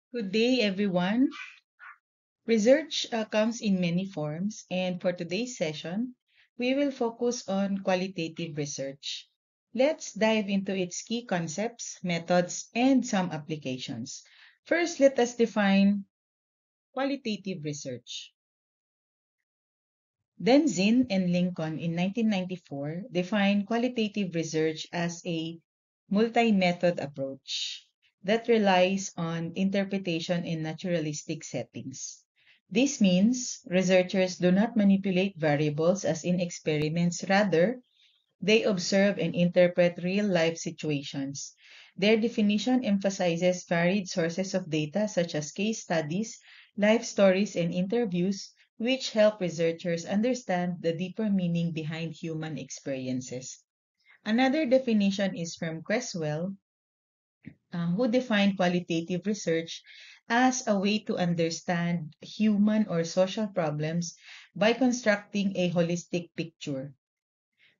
Good day, everyone. Research comes in many forms, and for today's session, we will focus on qualitative research. Let's dive into its key concepts, methods, and some applications. First, let us define qualitative research. Denzin and Lincoln in 1994 defined qualitative research as a multi-method approach that relies on interpretation in naturalistic settings. This means researchers do not manipulate variables as in experiments, rather, they observe and interpret real life situations. Their definition emphasizes varied sources of data such as case studies, life stories, and interviews, which help researchers understand the deeper meaning behind human experiences. Another definition is from Creswell, who defined qualitative research as a way to understand human or social problems by constructing a holistic picture.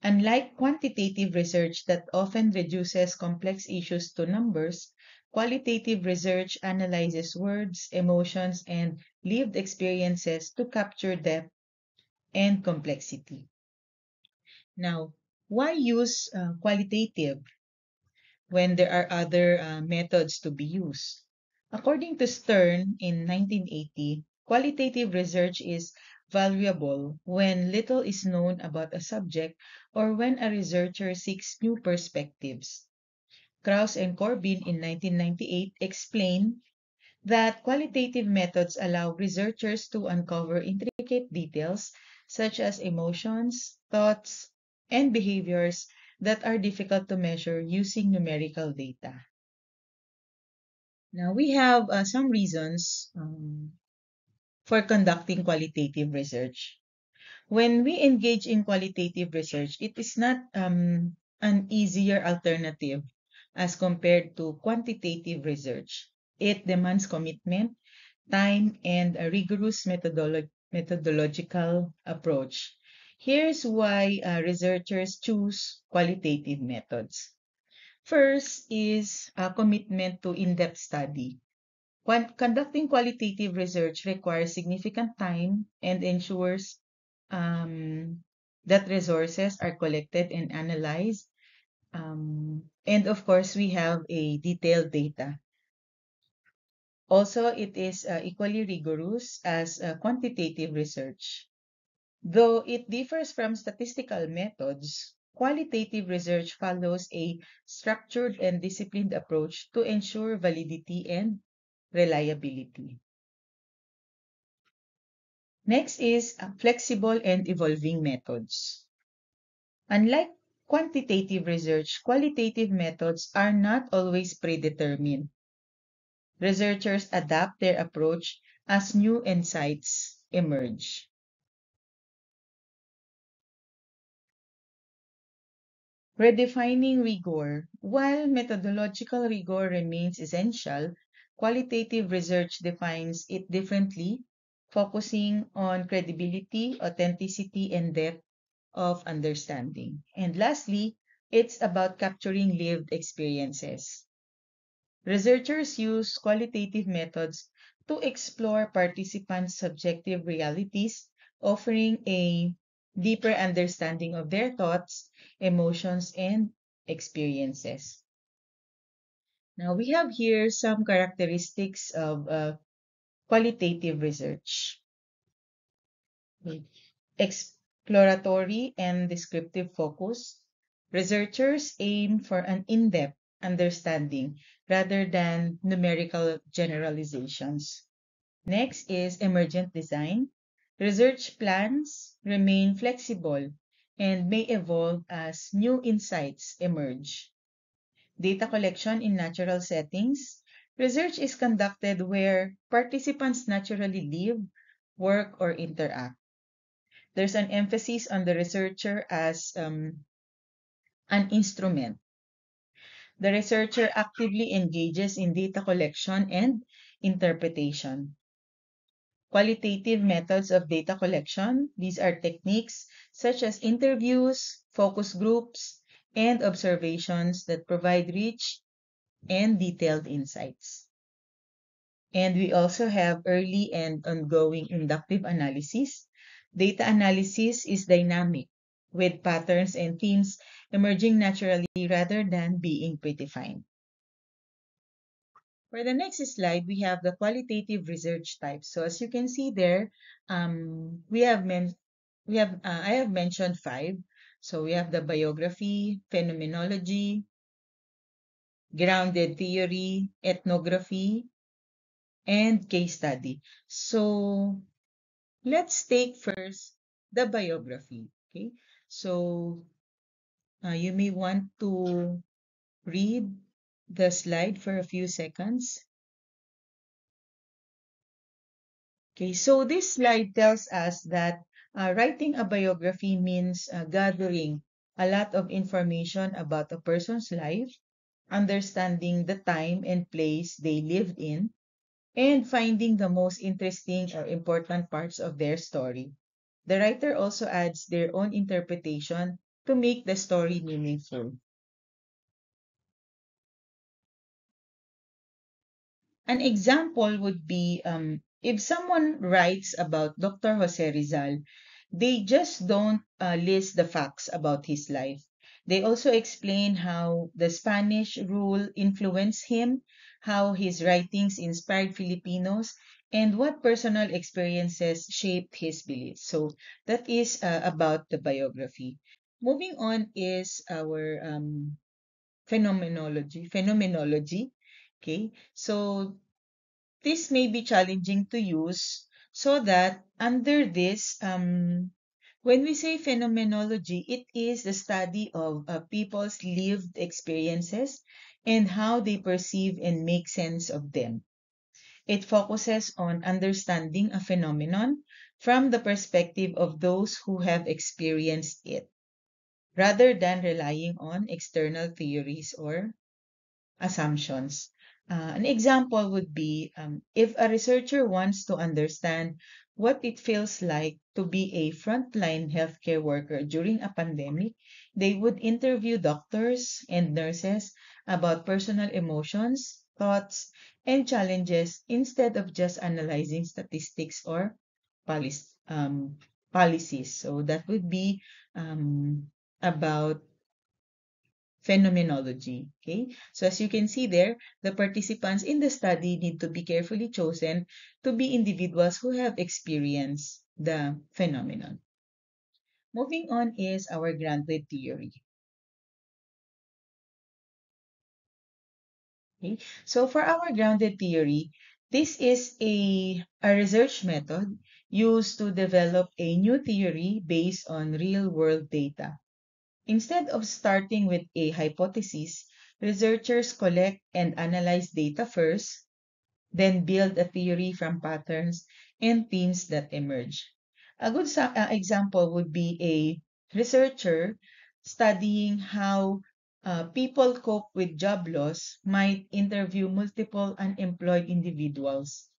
Unlike quantitative research that often reduces complex issues to numbers, qualitative research analyzes words, emotions, and lived experiences to capture depth and complexity. Now, why use qualitative when there are other methods to be used? According to Stern in 1980, qualitative research is valuable when little is known about a subject or when a researcher seeks new perspectives. Krauss and Corbin in 1998 explain that qualitative methods allow researchers to uncover intricate details such as emotions, thoughts, and behaviors that are difficult to measure using numerical data. Now, we have some reasons for conducting qualitative research. When we engage in qualitative research, it is not an easier alternative as compared to quantitative research. It demands commitment, time, and a rigorous methodological approach. Here's why researchers choose qualitative methods. First is a commitment to in-depth study. Conducting qualitative research requires significant time and ensures that resources are collected and analyzed. And of course, we have a detailed data. Also, it is equally rigorous as quantitative research. Though it differs from statistical methods, qualitative research follows a structured and disciplined approach to ensure validity and reliability. Next is flexible and evolving methods. Unlike quantitative research, qualitative methods are not always predetermined. Researchers adapt their approach as new insights emerge. Redefining rigor. While methodological rigor remains essential, qualitative research defines it differently, focusing on credibility, authenticity, and depth of understanding. And lastly, it's about capturing lived experiences. Researchers use qualitative methods to explore participants' subjective realities, offering a deeper understanding of their thoughts, emotions, and experiences. Now, we have here some characteristics of qualitative research. Exploratory and descriptive focus. Researchers aim for an in-depth understanding rather than numerical generalizations. Next is emergent design. Research plans remain flexible and may evolve as new insights emerge. Data collection in natural settings. Research is conducted where participants naturally live, work, or interact. There's an emphasis on the researcher as an instrument. The researcher actively engages in data collection and interpretation. Qualitative methods of data collection. These are techniques such as interviews, focus groups, and observations that provide rich and detailed insights. And we also have early and ongoing inductive analysis. Data analysis is dynamic, with patterns and themes emerging naturally rather than being predefined. For the next slide, we have the qualitative research types. So as you can see there, I have mentioned five. So we have the biography, phenomenology, grounded theory, ethnography, and case study. So let's take first the biography. Okay, so you may want to read the slide for a few seconds. Okay, so this slide tells us that writing a biography means gathering a lot of information about a person's life, understanding the time and place they lived in, and finding the most interesting or important parts of their story. The writer also adds their own interpretation to make the story meaningful. An example would be if someone writes about Dr. Jose Rizal, they just don't list the facts about his life. They also explain how the Spanish rule influenced him, how his writings inspired Filipinos, and what personal experiences shaped his beliefs. So that is about the biography. Moving on is our phenomenology. Okay, so this may be challenging to use so that under this, when we say phenomenology, it is the study of people's lived experiences and how they perceive and make sense of them. It focuses on understanding a phenomenon from the perspective of those who have experienced it, rather than relying on external theories or assumptions. An example would be if a researcher wants to understand what it feels like to be a frontline healthcare worker during a pandemic, they would interview doctors and nurses about personal emotions, thoughts, and challenges instead of just analyzing statistics or polic- um, policies. So that would be about phenomenology. Okay, so as you can see there, the participants in the study need to be carefully chosen to be individuals who have experienced the phenomenon. Moving on is our grounded theory. Okay, so for our grounded theory, this is a research method used to develop a new theory based on real world data. Instead of starting with a hypothesis, researchers collect and analyze data first, then build a theory from patterns and themes that emerge. A good example would be a researcher studying how people cope with job loss might interview multiple unemployed individuals.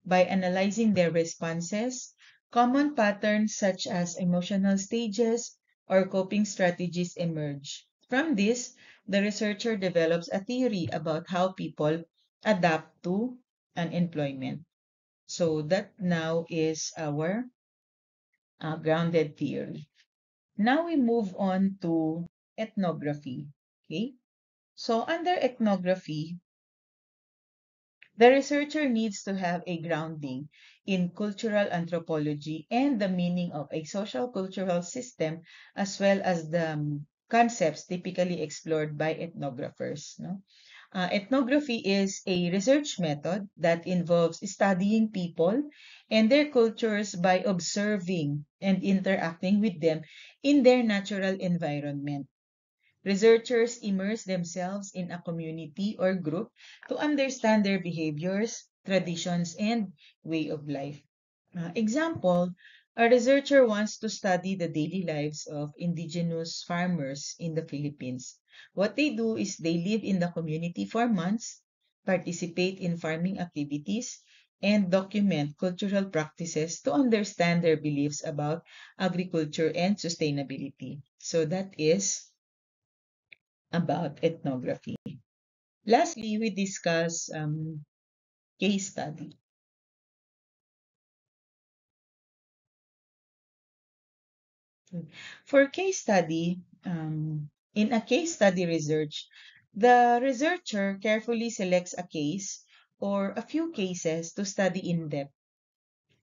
By analyzing their responses, common patterns such as emotional stages or coping strategies emerge. From this, the researcher develops a theory about how people adapt to unemployment. So that now is our grounded theory. Now we move on to ethnography. Okay. So under ethnography, the researcher needs to have a grounding in cultural anthropology and the meaning of a social cultural system, as well as the concepts typically explored by ethnographers. No? Ethnography is a research method that involves studying people and their cultures by observing and interacting with them in their natural environment. Researchers immerse themselves in a community or group to understand their behaviors, traditions, and way of life. Example, a researcher wants to study the daily lives of indigenous farmers in the Philippines. What they do is they live in the community for months, participate in farming activities, and document cultural practices to understand their beliefs about agriculture and sustainability. So that is about ethnography. Lastly, we discuss Case study. For case study, in a case study research, the researcher carefully selects a case or a few cases to study in depth.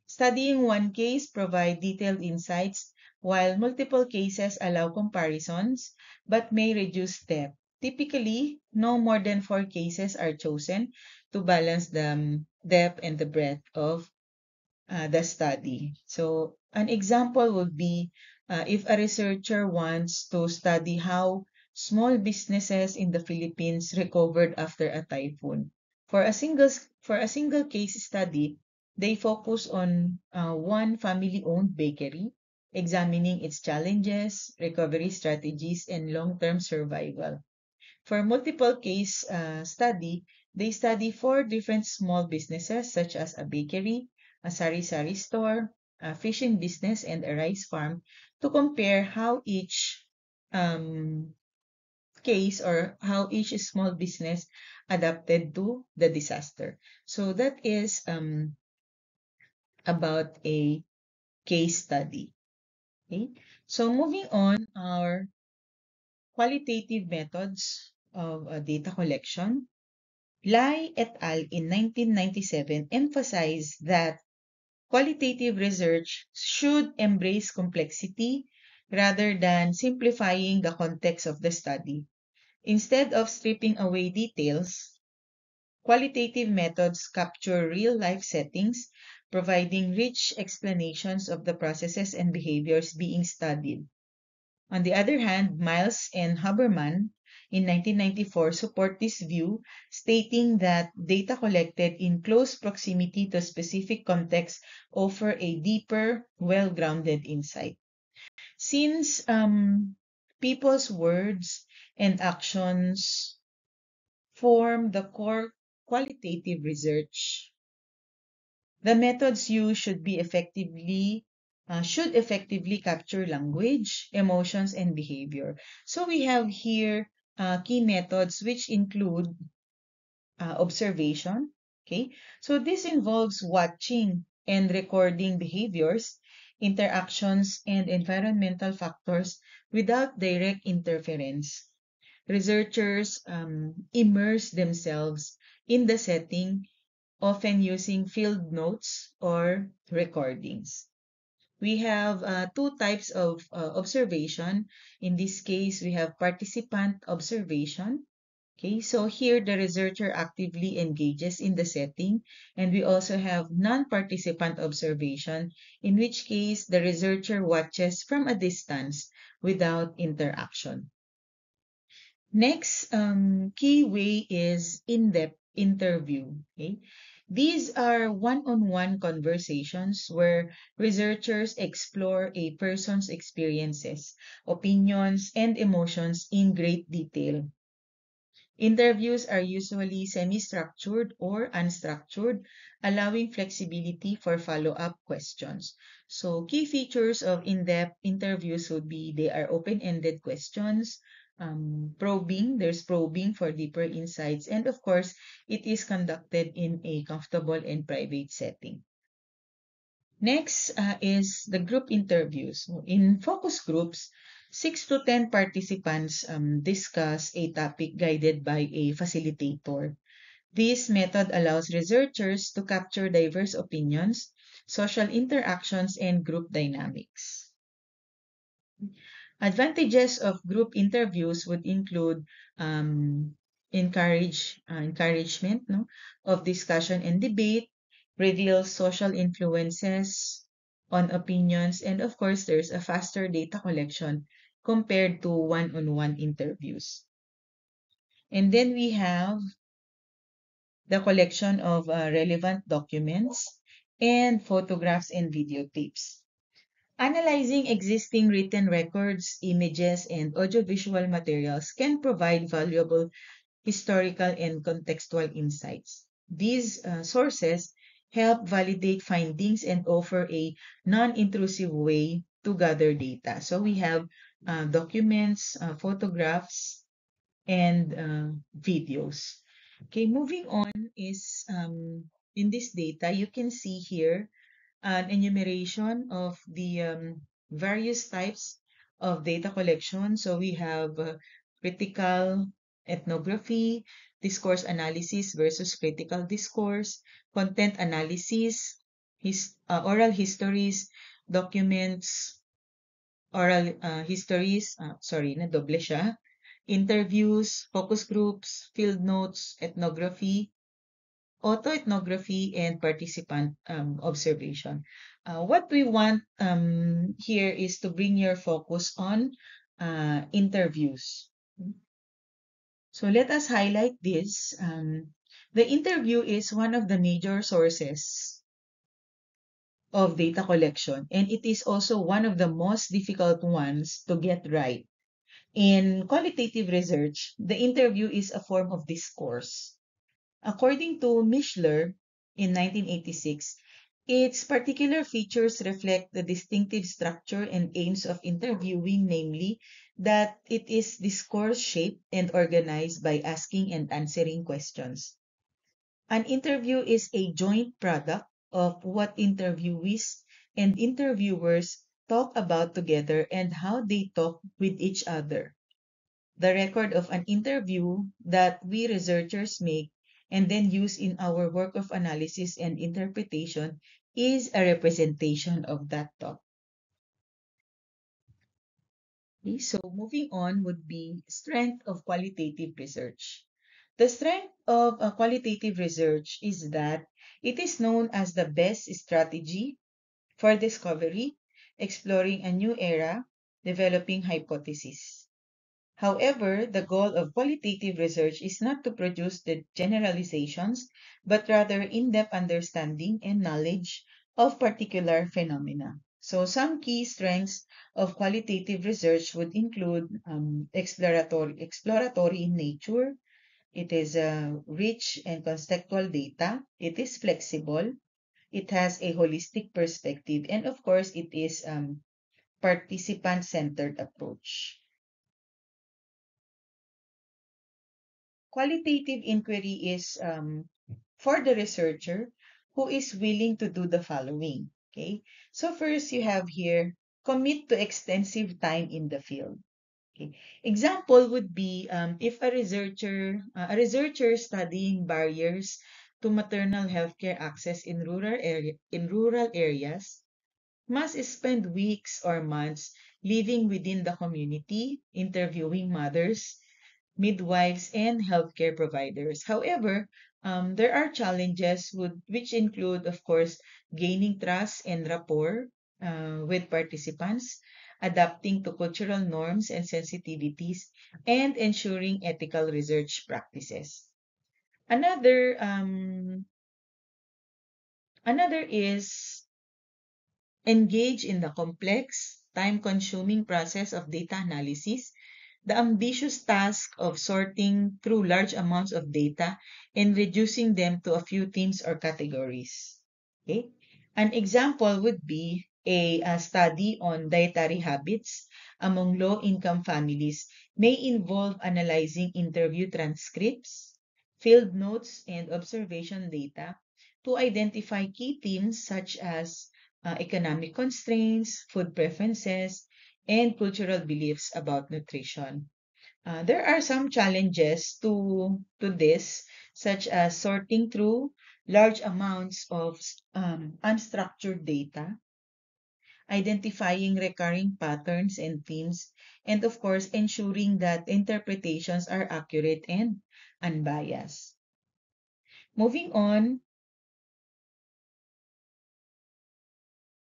Studying one case provide detailed insights, while multiple cases allow comparisons but may reduce depth. Typically, no more than four cases are chosen to balance the depth and the breadth of the study. So, an example would be if a researcher wants to study how small businesses in the Philippines recovered after a typhoon. For a single case study, they focus on one family-owned bakery, examining its challenges, recovery strategies, and long-term survival. For multiple case study, they study four different small businesses such as a bakery, a sari-sari store, a fishing business, and a rice farm to compare how each um, case or how each small business adapted to the disaster. So that is about a case study. Okay. So moving on, our qualitative methods of data collection. Lai et al. In 1997 emphasized that qualitative research should embrace complexity rather than simplifying the context of the study. Instead of stripping away details, qualitative methods capture real-life settings, providing rich explanations of the processes and behaviors being studied. On the other hand, Miles and Haberman in 1994 support this view, stating that data collected in close proximity to specific contexts offer a deeper, well-grounded insight. Since people's words and actions form the core qualitative research, the methods used should effectively capture language, emotions, and behavior. So we have here key methods which include observation. Okay, so this involves watching and recording behaviors, interactions, and environmental factors without direct interference. Researchers immerse themselves in the setting, often using field notes or recordings. We have two types of observation. In this case, we have participant observation. Okay, so here the researcher actively engages in the setting, and we also have non-participant observation, in which case the researcher watches from a distance without interaction. Next key way is in-depth interview. Okay? These are one-on-one conversations where researchers explore a person's experiences, opinions, and emotions in great detail. Interviews are usually semi-structured or unstructured, allowing flexibility for follow-up questions. So key features of in-depth interviews would be they are open-ended questions, there's probing for deeper insights, and of course, it is conducted in a comfortable and private setting. Next is the group interviews. In focus groups, 6 to 10 participants discuss a topic guided by a facilitator. This method allows researchers to capture diverse opinions, social interactions, and group dynamics. Advantages of group interviews would include encouragement, no, of discussion and debate, reveal social influences on opinions, and of course, there's a faster data collection compared to one-on-one interviews. And then we have the collection of relevant documents and photographs and videotapes. Analyzing existing written records, images, and audiovisual materials can provide valuable historical and contextual insights. These sources help validate findings and offer a non-intrusive way to gather data. So we have documents, photographs, and videos. Okay, moving on is in this data, you can see here an enumeration of the various types of data collection. So we have critical ethnography, discourse analysis versus critical discourse, content analysis, oral histories, documents, oral histories, sorry, na doble siya, interviews, focus groups, field notes, ethnography, autoethnography, and participant observation. What we want here is to bring your focus on interviews. So let us highlight this. The interview is one of the major sources of data collection, and it is also one of the most difficult ones to get right. In qualitative research, the interview is a form of discourse. According to Mishler in 1986, its particular features reflect the distinctive structure and aims of interviewing, namely, that it is discourse shaped and organized by asking and answering questions. An interview is a joint product of what interviewees and interviewers talk about together and how they talk with each other. The record of an interview that we researchers make and then use in our work of analysis and interpretation is a representation of that talk. Okay, so moving on would be strength of qualitative research. The strength of a qualitative research is that it is known as the best strategy for discovery, exploring a new era, developing hypotheses. However, the goal of qualitative research is not to produce the generalizations, but rather in-depth understanding and knowledge of particular phenomena. So some key strengths of qualitative research would include exploratory in nature. It is rich and contextual data. It is flexible. It has a holistic perspective. And of course, it is participant-centered approach. Qualitative inquiry is for the researcher who is willing to do the following. Okay, so first you have here commit to extensive time in the field. Okay, example would be if a researcher studying barriers to maternal healthcare access in rural areas must spend weeks or months living within the community, interviewing mothers, midwives, and healthcare providers. However, there are challenges which include, of course, gaining trust and rapport with participants, adapting to cultural norms and sensitivities, and ensuring ethical research practices. Another another is engage in the complex, time-consuming process of data analysis, the ambitious task of sorting through large amounts of data and reducing them to a few themes or categories. Okay? An example would be a study on dietary habits among low-income families may involve analyzing interview transcripts, field notes, and observation data to identify key themes such as economic constraints, food preferences, and cultural beliefs about nutrition. There are some challenges to this, such as sorting through large amounts of unstructured data, identifying recurring patterns and themes, and of course, ensuring that interpretations are accurate and unbiased. Moving on,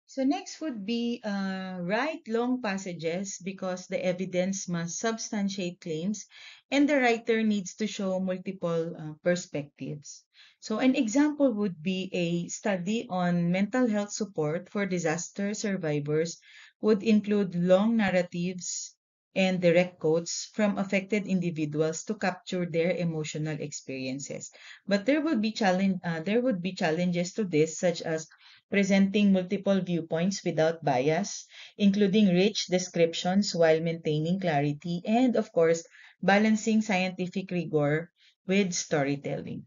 so next would be write long passages because the evidence must substantiate claims and the writer needs to show multiple perspectives. So an example would be a study on mental health support for disaster survivors would include long narratives and direct quotes from affected individuals to capture their emotional experiences. But there would be challenges to this, such as presenting multiple viewpoints without bias, including rich descriptions while maintaining clarity, and of course, balancing scientific rigor with storytelling.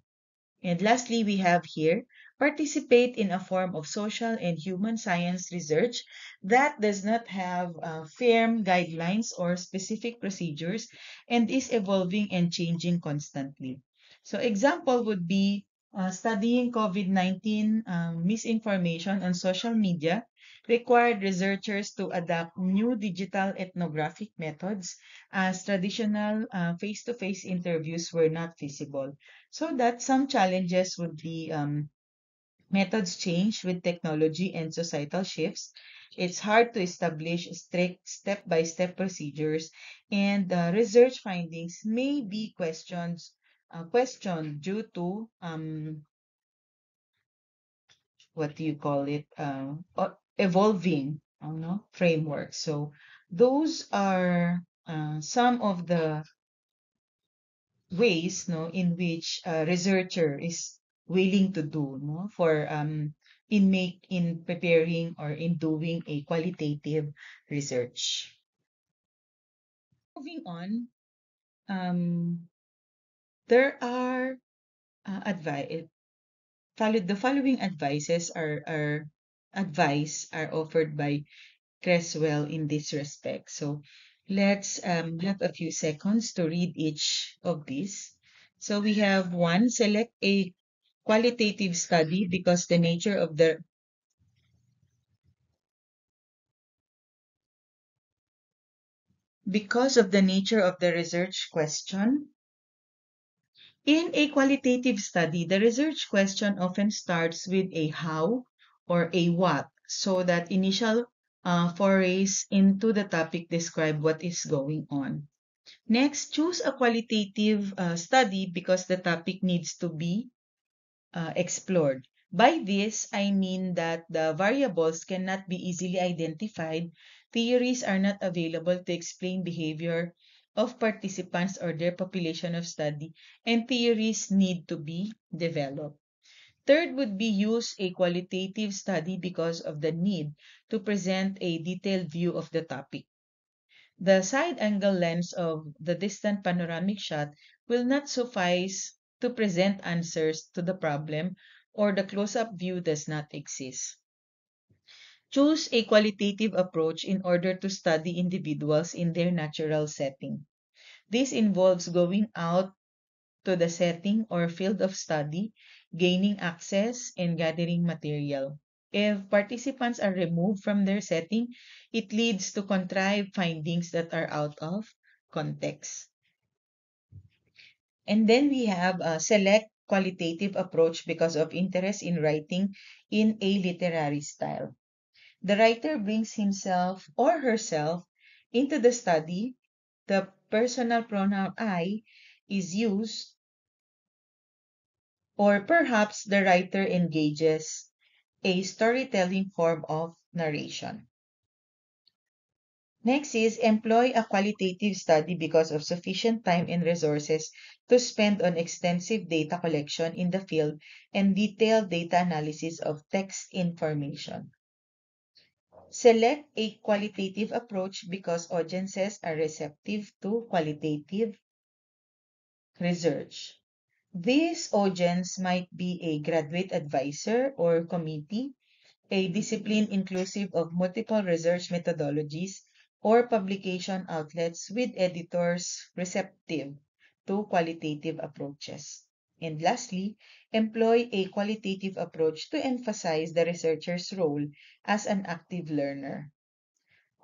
And lastly, we have here participate in a form of social and human science research that does not have firm guidelines or specific procedures and is evolving and changing constantly. So example would be studying COVID-19 misinformation on social media required researchers to adapt new digital ethnographic methods as traditional face-to-face interviews were not feasible. So that some challenges would be methods change with technology and societal shifts. It's hard to establish strict step-by-step procedures, and research findings may be questioned due to what do you call it evolving frameworks. So those are some of the ways no in which a researcher is willing to do no for in preparing or in doing a qualitative research. Moving on, um, there are advice followed the following advices are advice are offered by Creswell in this respect. So let's have a few seconds to read each of these. So we have one, select a qualitative study because of the nature of the research question. In a qualitative study, the research question often starts with a how or a what, so that initial forays into the topic describe what is going on. Next, choose a qualitative study because the topic needs to be explored. By this, I mean that the variables cannot be easily identified, theories are not available to explain behavior of participants or their population of study, and theories need to be developed. Third would be use a qualitative study because of the need to present a detailed view of the topic. The side angle lens of the distant panoramic shot will not suffice to present answers to the problem, or the close-up view does not exist. Choose a qualitative approach in order to study individuals in their natural setting. This involves going out to the setting or field of study, gaining access, and gathering material. If participants are removed from their setting, it leads to contrived findings that are out of context. And then we have a select qualitative approach because of interest in writing in a literary style. The writer brings himself or herself into the study. The personal pronoun I is used, or perhaps the writer engages a storytelling form of narration. Next is employ a qualitative study because of sufficient time and resources to spend on extensive data collection in the field and detailed data analysis of text information. Select a qualitative approach because audiences are receptive to qualitative research. This audience might be a graduate advisor or committee, a discipline inclusive of multiple research methodologies, or publication outlets with editors receptive to qualitative approaches. And lastly, employ a qualitative approach to emphasize the researcher's role as an active learner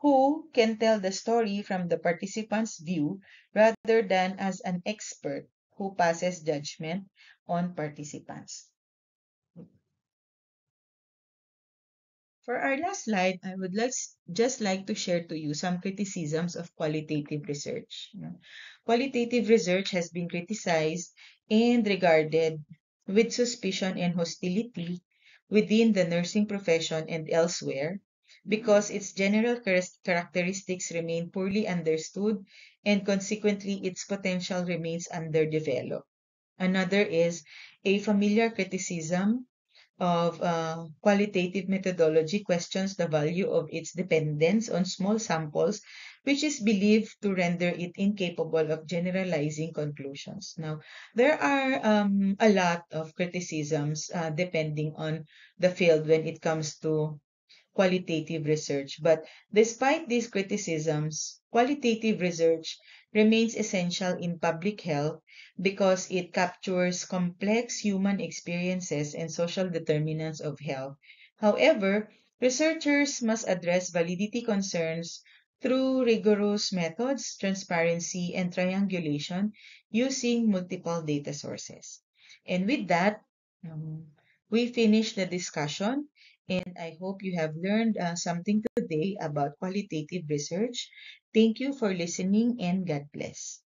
who can tell the story from the participant's view rather than as an expert who passes judgment on participants. For our last slide, I would just like to share to you some criticisms of qualitative research. Qualitative research has been criticized and regarded with suspicion and hostility within the nursing profession and elsewhere because its general characteristics remain poorly understood and consequently its potential remains underdeveloped. Another is a familiar criticism of qualitative methodology questions the value of its dependence on small samples, which is believed to render it incapable of generalizing conclusions. Now, there are a lot of criticisms depending on the field when it comes to qualitative research. But despite these criticisms, qualitative research remains essential in public health because it captures complex human experiences and social determinants of health. However, researchers must address validity concerns through rigorous methods, transparency, and triangulation using multiple data sources. And with that, um, we finish the discussion, and I hope you have learned something today about qualitative research. Thank you for listening and God bless.